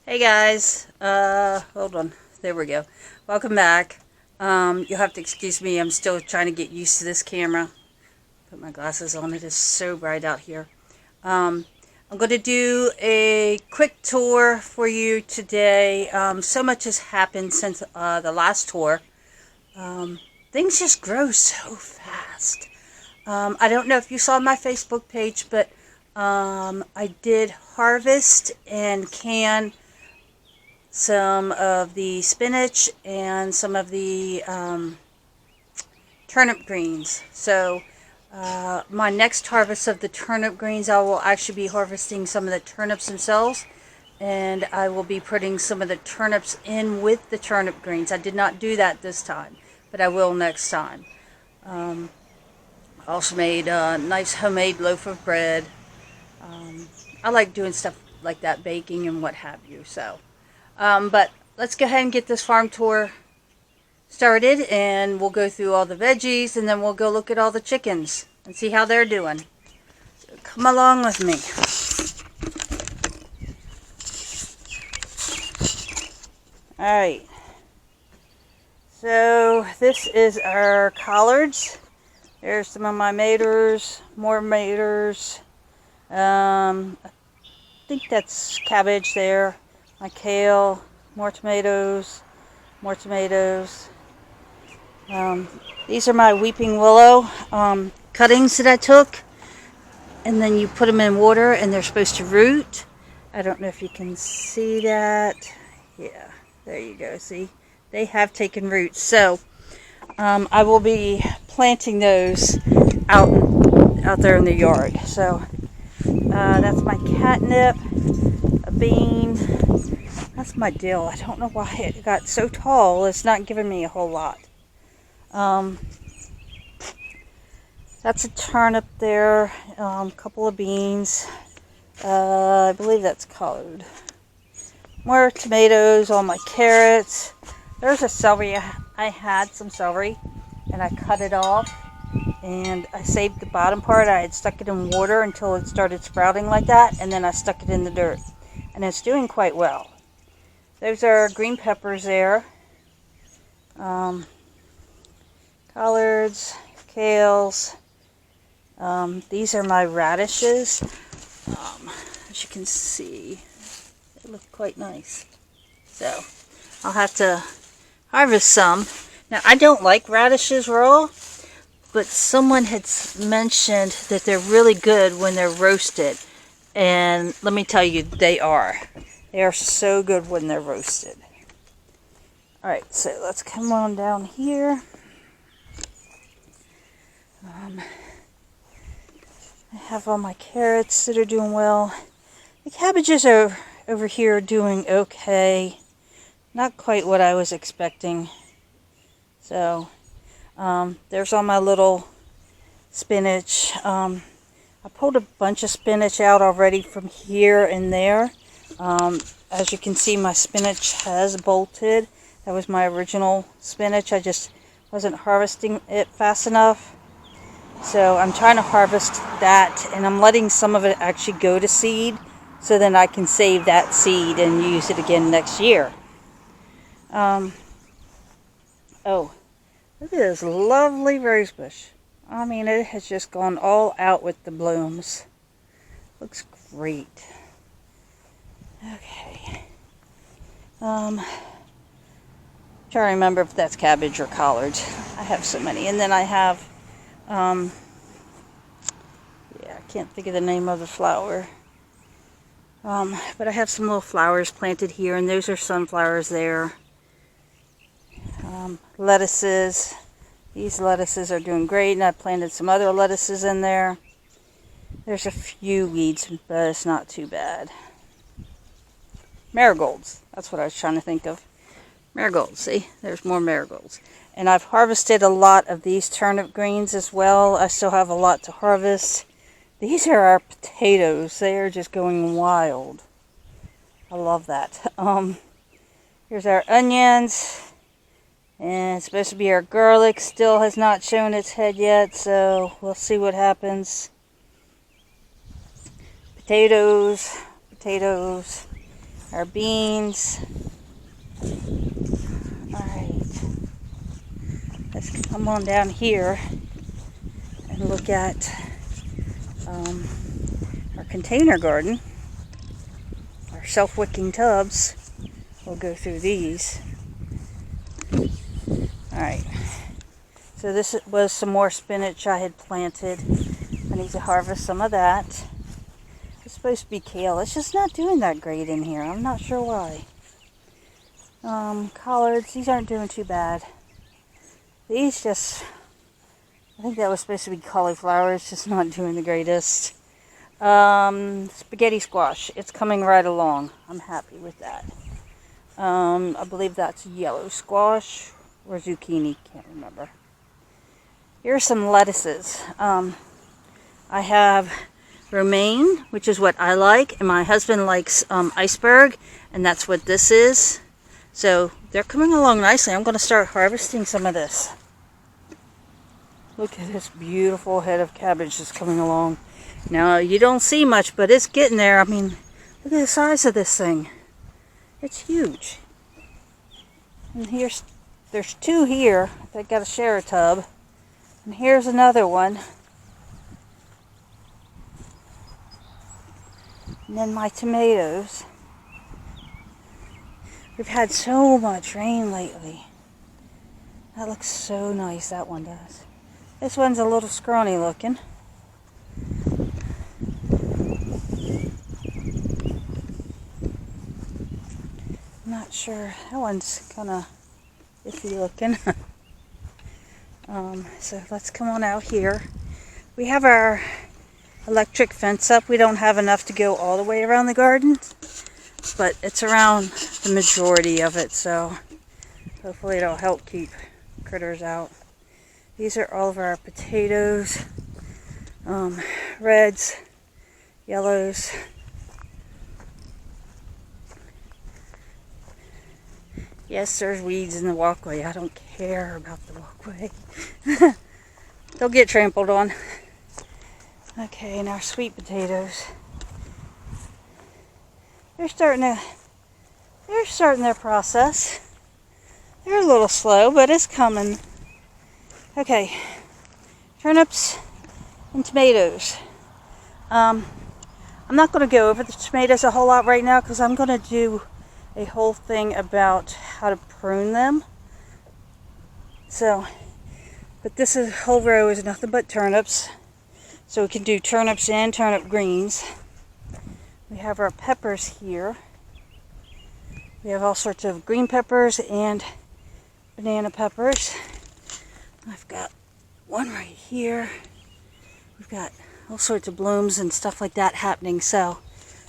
Hey guys, hold on, there we go. Welcome back. You'll have to excuse me, I'm still trying to get used to this camera. Put my glasses on, it is so bright out here. I'm going to do a quick tour for you today. So much has happened since the last tour. Things just grow so fast. I don't know if you saw my Facebook page, but I did harvest and can some of the spinach and some of the turnip greens. So my next harvest of the turnip greens, I will actually be harvesting some of the turnips themselves, and I will be putting some of the turnips in with the turnip greens. I did not do that this time, but I will next time. I also made a nice homemade loaf of bread. I like doing stuff like that, baking and what have you. But let's go ahead and get this farm tour started, and we'll go through all the veggies, and then we'll go look at all the chickens and see how they're doing. So come along with me. Alright. So this is our collards. There's some of my maters, more maters. I think that's cabbage there. My kale, more tomatoes, more tomatoes. These are my weeping willow cuttings that I took, and then you put them in water and they're supposed to root. I don't know if you can see that. Yeah, there you go. See, they have taken roots. So I will be planting those out there in the yard. So that's my catnip, a bean. That's my dill. I don't know why it got so tall. It's not giving me a whole lot. That's a turnip there, a couple of beans. I believe that's collard. More tomatoes, all my carrots. There's a celery. I had some celery and I cut it off, and I saved the bottom part. I had stuck it in water until it started sprouting like that, and then I stuck it in the dirt, and it's doing quite well. Those are green peppers there. Collards, kales. These are my radishes. As you can see, they look quite nice. So I'll have to harvest some. Now, I don't like radishes raw, but someone had mentioned that they're really good when they're roasted. And let me tell you, they are. They are so good when they're roasted. Alright, so let's come on down here. I have all my carrots that are doing well. The cabbages are over here doing okay. Not quite what I was expecting. So, there's all my little spinach. I pulled a bunch of spinach out already from here and there. As you can see, my spinach has bolted. That was my original spinach. I just wasn't harvesting it fast enough. So I'm trying to harvest that, and I'm letting some of it actually go to seed, so then I can save that seed and use it again next year. Oh, look at this lovely rose bush. I mean, it has just gone all out with the blooms. Looks great. Okay. Trying to remember if that's cabbage or collards. I have so many. And then I have, I can't think of the name of the flower. But I have some little flowers planted here, and those are sunflowers there. Lettuces. These lettuces are doing great, and I planted some other lettuces in there. There's a few weeds, but it's not too bad. Marigolds. That's what I was trying to think of. Marigolds. See? There's more marigolds. And I've harvested a lot of these turnip greens as well. I still have a lot to harvest. These are our potatoes. They are just going wild. I love that. Here's our onions. And it's supposed to be our garlic. Still has not shown its head yet, so we'll see what happens. Potatoes. our beans. Alright, let's come on down here and look at our container garden, our self-wicking tubs. We'll go through these. Alright, so this was some more spinach I had planted. I need to harvest some of that. It's supposed to be kale. It's just not doing that great in here. I'm not sure why. Collards, these aren't doing too bad. These just, I think that was supposed to be cauliflower. It's just not doing the greatest. Spaghetti squash. It's coming right along. I'm happy with that. I believe that's yellow squash or zucchini. Can't remember. Here's some lettuces. I have romaine, which is what I like, and my husband likes iceberg, and that's what this is. So they're coming along nicely. I'm going to start harvesting some of this. Look at this beautiful head of cabbage that's coming along. Now you don't see much, but it's getting there. I mean, look at the size of this thing. It's huge. And there's two here. They got to share a tub. And here's another one. And then my tomatoes. We've had so much rain lately. That looks so nice, that one does. This one's a little scrawny looking. I'm not sure. That one's kind of iffy looking. So let's come on out here. We have our electric fence up. We don't have enough to go all the way around the garden, but it's around the majority of it, so hopefully it'll help keep critters out. These are all of our potatoes, reds, yellows. Yes, there's weeds in the walkway. I don't care about the walkway. They'll get trampled on. Okay, and our sweet potatoes. They're starting their process. They're a little slow, but it's coming. Okay, turnips and tomatoes. I'm not going to go over the tomatoes a whole lot right now because I'm going to do a whole thing about how to prune them. So, but this whole row is nothing but turnips. So we can do turnips and turnip greens. We have our peppers here. We have all sorts of green peppers and banana peppers. I've got one right here. We've got all sorts of blooms and stuff like that happening. So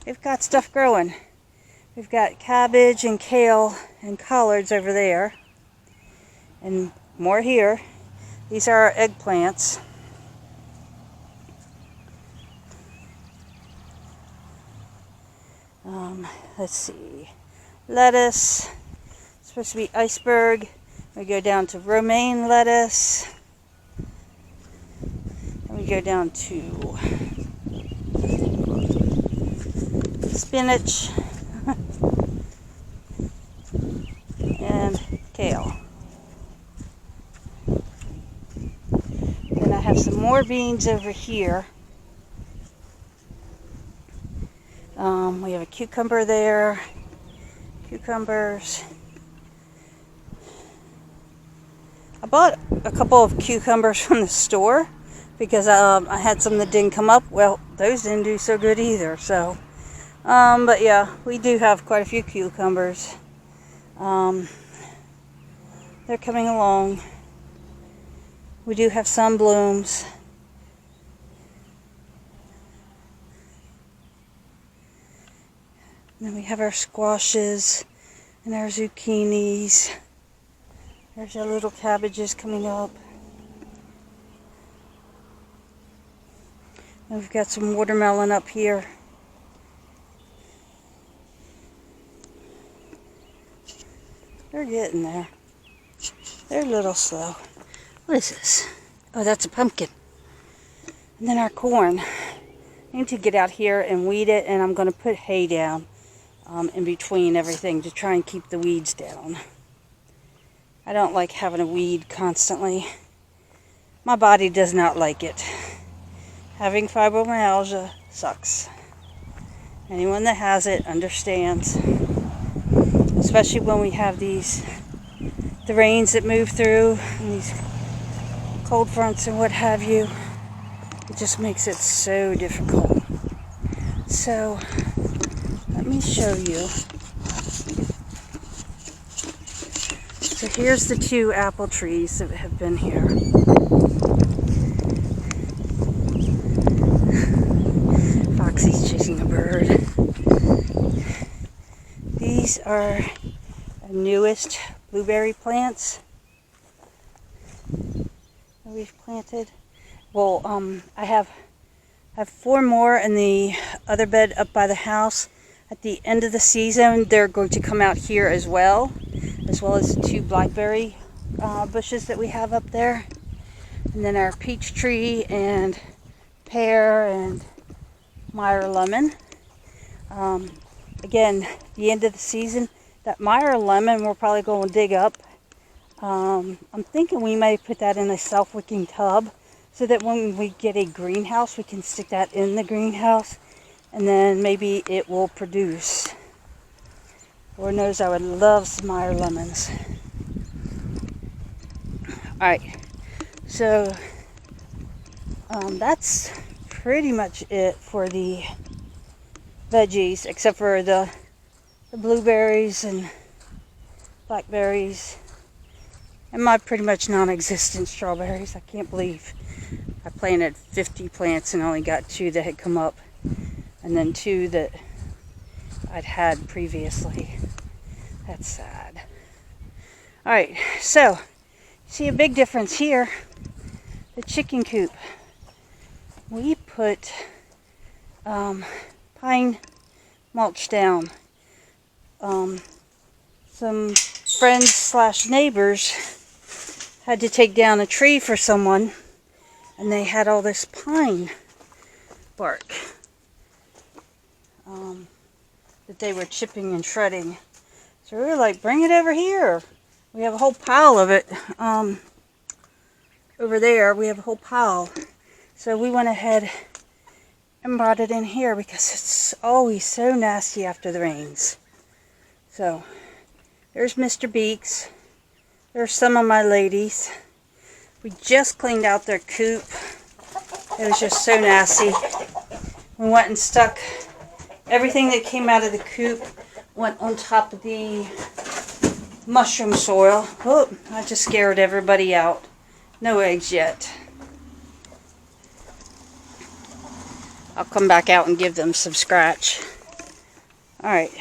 we've got stuff growing. We've got cabbage and kale and collards over there. And more here. These are our eggplants. Let's see. Lettuce. It's supposed to be iceberg. We go down to romaine lettuce. And we go down to spinach and kale. Then I have some more beans over here. We have a cucumber there. Cucumbers. I bought a couple of cucumbers from the store because I had some that didn't come up. Well, those didn't do so good either. So, but yeah, we do have quite a few cucumbers. They're coming along. We do have some blooms. And then we have our squashes and our zucchinis. There's our little cabbages coming up. And we've got some watermelon up here. They're getting there. They're a little slow. What is this? Oh, that's a pumpkin. And then our corn. I need to get out here and weed it, and I'm going to put hay down. in between everything to try and keep the weeds down. I don't like having a weed constantly. My body does not like it. Having fibromyalgia sucks. Anyone that has it understands. Especially when we have the rains that move through, and these cold fronts and what have you. It just makes it so difficult. So, let me show you. So here's the 2 apple trees that have been here. Foxy's chasing a bird. These are the newest blueberry plants that we've planted. Well, I have 4 more in the other bed up by the house. At the end of the season, they're going to come out here as well as the 2 blackberry bushes that we have up there. And then our peach tree and pear and Meyer lemon. Again, the end of the season, that Meyer lemon we're probably going to dig up. I'm thinking we may put that in a self-wicking tub so that when we get a greenhouse, we can stick that in the greenhouse and then maybe it will produce. Lord knows I would love some Meyer lemons. Alright, so that's pretty much it for the veggies, except for the blueberries and blackberries and my pretty much non-existent strawberries. I can't believe I planted 50 plants and only got 2 that had come up, and then 2 that I'd had previously. That's sad. Alright, so see a big difference here. The chicken coop. We put pine mulch down. Some friends / neighbors had to take down a tree for someone, and they had all this pine bark that they were chipping and shredding. So we were like, bring it over here. We have a whole pile of it over there. We have a whole pile. So we went ahead and brought it in here because it's always so nasty after the rains. So there's Mr. Beaks. There's some of my ladies. We just cleaned out their coop. It was just so nasty. We went and stuck everything that came out of the coop, went on top of the mushroom soil. Oh, I just scared everybody out. No eggs yet. I'll come back out and give them some scratch. Alright.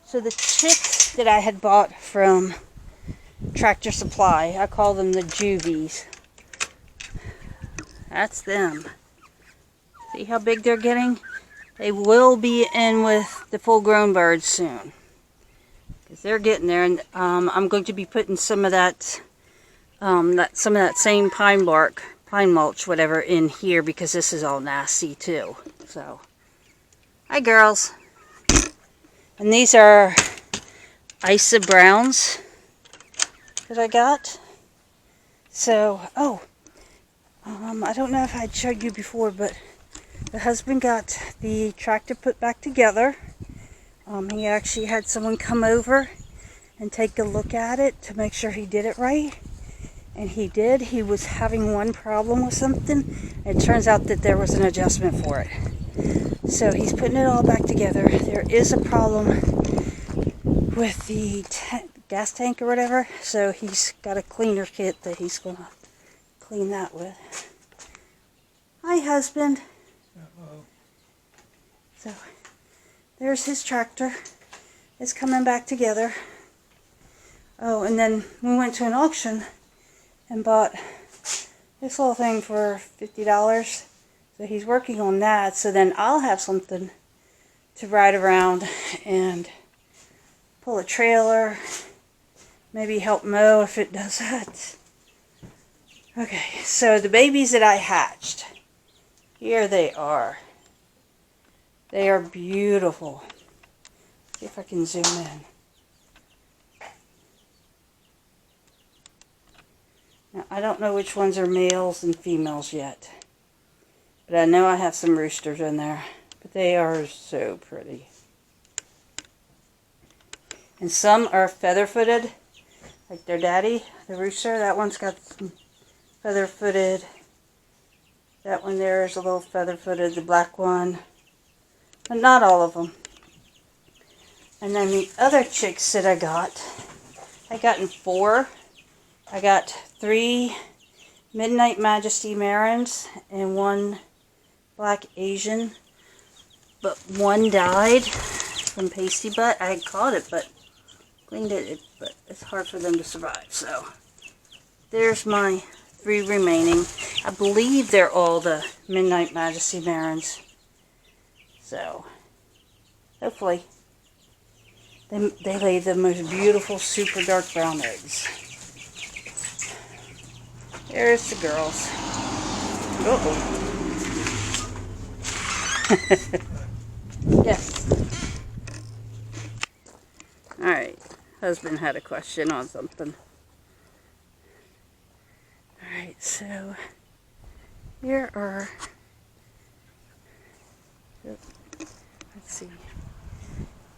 So the chicks that I had bought from Tractor Supply, I call them the juvies. That's them. See how big they're getting? They will be in with the full-grown birds soon, because they're getting there. And I'm going to be putting some of that, some of that same pine bark, pine mulch, whatever, in here, because this is all nasty too. So, hi girls. And these are Isa Browns that I got. So, I don't know if I'd showed you before, but the husband got the tractor put back together. He actually had someone come over and take a look at it to make sure he did it right. And he did. He was having one problem with something. It turns out that there was an adjustment for it. So he's putting it all back together. There is a problem with the gas tank or whatever. So he's got a cleaner kit that he's going to clean that with. Hi, husband. Uh-oh. So, there's his tractor. It's coming back together. Oh, and then we went to an auction and bought this little thing for $50. So he's working on that, so then I'll have something to ride around and pull a trailer, maybe help mow if it does that. Okay, so the babies that I hatched, here they are. They are beautiful. See if I can zoom in. Now, I don't know which ones are males and females yet. But I know I have some roosters in there. But they are so pretty. And some are feather-footed. Like their daddy, the rooster. That one's got some feather-footed. That one there is a little feather-footed. The black one. But not all of them. And then the other chicks that I got in 4. I got 3 Midnight Majesty Marins and 1 Black Asian. But one died from pasty butt. I had caught it, but cleaned it, but it's hard for them to survive. So there's my 3 remaining. I believe they're all the Midnight Majesty Marins. So hopefully they lay the most beautiful super dark brown eggs. There's the girls. Uh-oh. Yes. Alright. Husband had a question on something. Alright, so here are, let's see.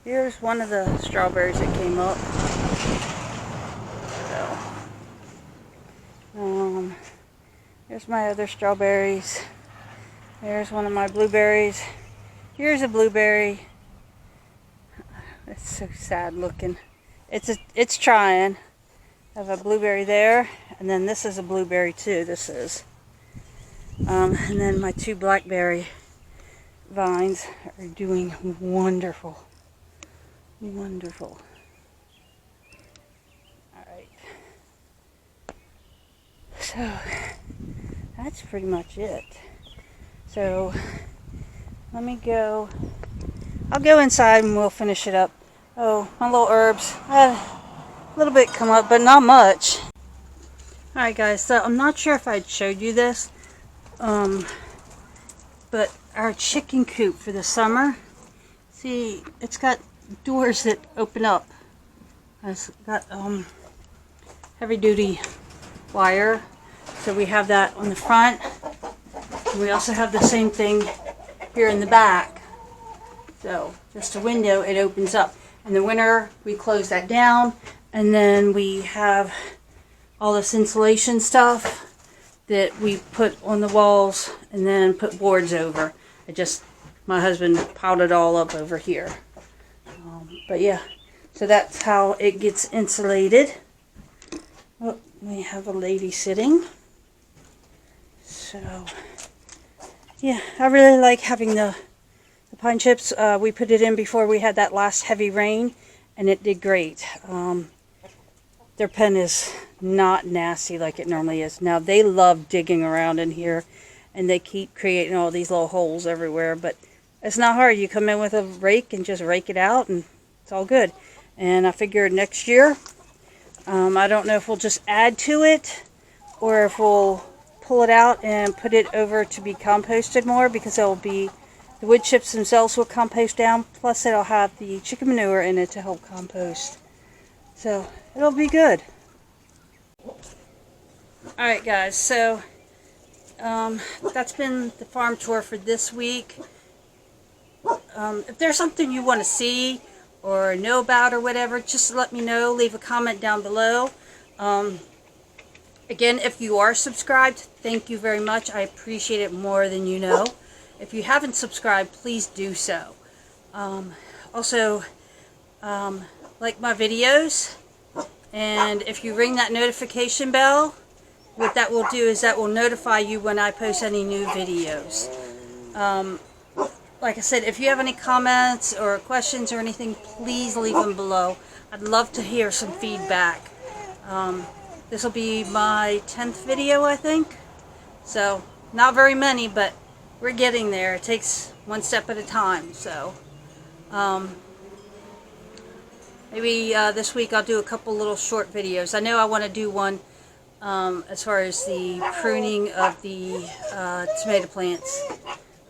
Here's one of the strawberries that came up. So, here's my other strawberries. There's one of my blueberries. Here's a blueberry. It's so sad looking. It's trying. I have a blueberry there, and then this is a blueberry too. This is. And then my 2 blackberry vines are doing wonderful. Wonderful. Alright. So, that's pretty much it. So, let me go. I'll go inside and we'll finish it up. Oh, my little herbs. I had a little bit come up, but not much. Alright guys, so I'm not sure if I showed you this. But our chicken coop for the summer, see, it's got doors that open up. It's got heavy duty wire. So we have that on the front. And we also have the same thing here in the back. So just a window, it opens up. In the winter, we close that down. And then we have all this insulation stuff that we put on the walls and then put boards over. My husband piled it all up over here. But yeah, so that's how it gets insulated. Oh, we have a lady sitting. So, yeah, I really like having the pine chips. We put it in before we had that last heavy rain, and it did great. Their pen is not nasty like it normally is. Now, they love digging around in here, and they keep creating all these little holes everywhere, but it's not hard. You come in with a rake and just rake it out, and it's all good. And I figured next year, I don't know if we'll just add to it, or if we'll pull it out and put it over to be composted more, because it'll be, the wood chips themselves will compost down, plus it'll have the chicken manure in it to help compost. So, it'll be good. Alright guys, so that's been the farm tour for this week. If there's something you want to see or know about or whatever, just let me know. Leave a comment down below. Again, if you are subscribed, thank you very much. I appreciate it more than you know. If you haven't subscribed, please do so. Also, like my videos, and if you ring that notification bell, what that will do is that will notify you when I post any new videos. Like I said, if you have any comments or questions or anything, please leave them below. I'd love to hear some feedback. This will be my 10th video, I think. So, not very many, but we're getting there. It takes one step at a time. So, maybe this week I'll do a couple little short videos. I know I want to do one as far as the pruning of the tomato plants.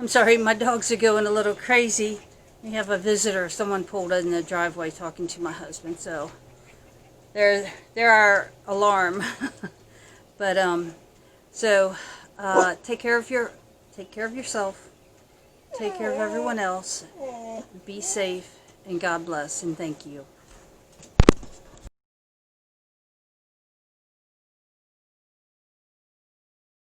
I'm sorry, my dogs are going a little crazy. We have a visitor. Someone pulled in the driveway talking to my husband, so they're our alarm. But so take care of yourself. Take care of everyone else. Be safe, and God bless, and thank you.